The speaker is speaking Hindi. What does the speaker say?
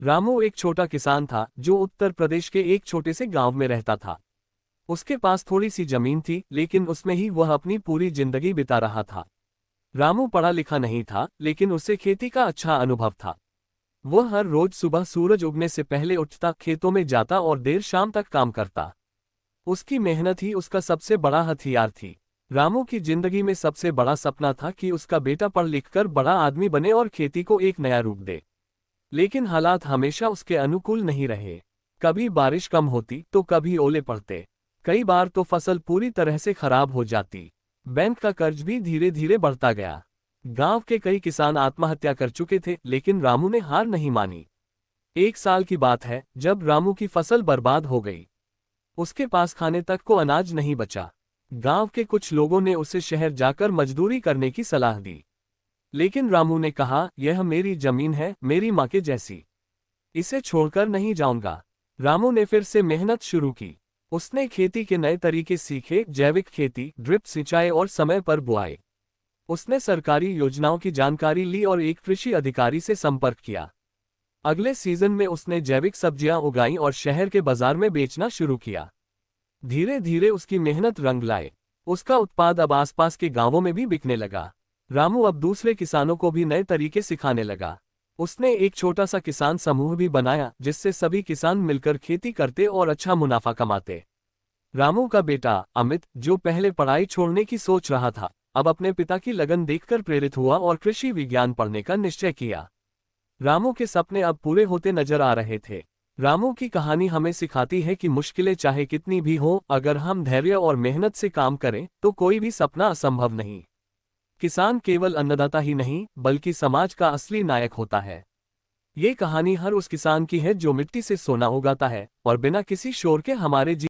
रामू एक छोटा किसान था जो उत्तर प्रदेश के एक छोटे से गांव में रहता था। उसके पास थोड़ी सी जमीन थी, लेकिन उसमें ही वह अपनी पूरी जिंदगी बिता रहा था। रामू पढ़ा लिखा नहीं था, लेकिन उसे खेती का अच्छा अनुभव था। वह हर रोज सुबह सूरज उगने से पहले उठता, खेतों में जाता और देर शाम तक काम करता। उसकी मेहनत ही उसका सबसे बड़ा हथियार थी। रामू की जिंदगी में सबसे बड़ा सपना था कि उसका बेटा पढ़ लिख कर बड़ा आदमी बने और खेती को एक नया रूप दे। लेकिन हालात हमेशा उसके अनुकूल नहीं रहे। कभी बारिश कम होती तो कभी ओले पड़ते। कई बार तो फसल पूरी तरह से खराब हो जाती। बैंक का कर्ज भी धीरे धीरे बढ़ता गया। गांव के कई किसान आत्महत्या कर चुके थे, लेकिन रामू ने हार नहीं मानी। एक साल की बात है जब रामू की फसल बर्बाद हो गई। उसके पास खाने तक को अनाज नहीं बचा। गांव के कुछ लोगों ने उसे शहर जाकर मजदूरी करने की सलाह दी। लेकिन रामू ने कहा, यह मेरी जमीन है, मेरी माँ के जैसी। इसे छोड़कर नहीं जाऊंगा। रामू ने फिर से मेहनत शुरू की। उसने खेती के नए तरीके सीखे, जैविक खेती, ड्रिप सिंचाई और समय पर बुआई। उसने सरकारी योजनाओं की जानकारी ली और एक कृषि अधिकारी से संपर्क किया। अगले सीजन में उसने जैविक सब्जियां उगाई और शहर के बाजार में बेचना शुरू किया। धीरे धीरे उसकी मेहनत रंग लाए। उसका उत्पाद अब आसपास के गांवों में भी बिकने लगा। रामू अब दूसरे किसानों को भी नए तरीके सिखाने लगा। उसने एक छोटा सा किसान समूह भी बनाया, जिससे सभी किसान मिलकर खेती करते और अच्छा मुनाफा कमाते। रामू का बेटा अमित, जो पहले पढ़ाई छोड़ने की सोच रहा था, अब अपने पिता की लगन देखकर प्रेरित हुआ और कृषि विज्ञान पढ़ने का निश्चय किया। रामू के सपने अब पूरे होते नजर आ रहे थे। रामू की कहानी हमें सिखाती है कि मुश्किलें चाहे कितनी भी हों, अगर हम धैर्य और मेहनत से काम करें तो कोई भी सपना असंभव नहीं। किसान केवल अन्नदाता ही नहीं, बल्कि समाज का असली नायक होता है। ये कहानी हर उस किसान की है जो मिट्टी से सोना उगाता है और बिना किसी शोर के हमारे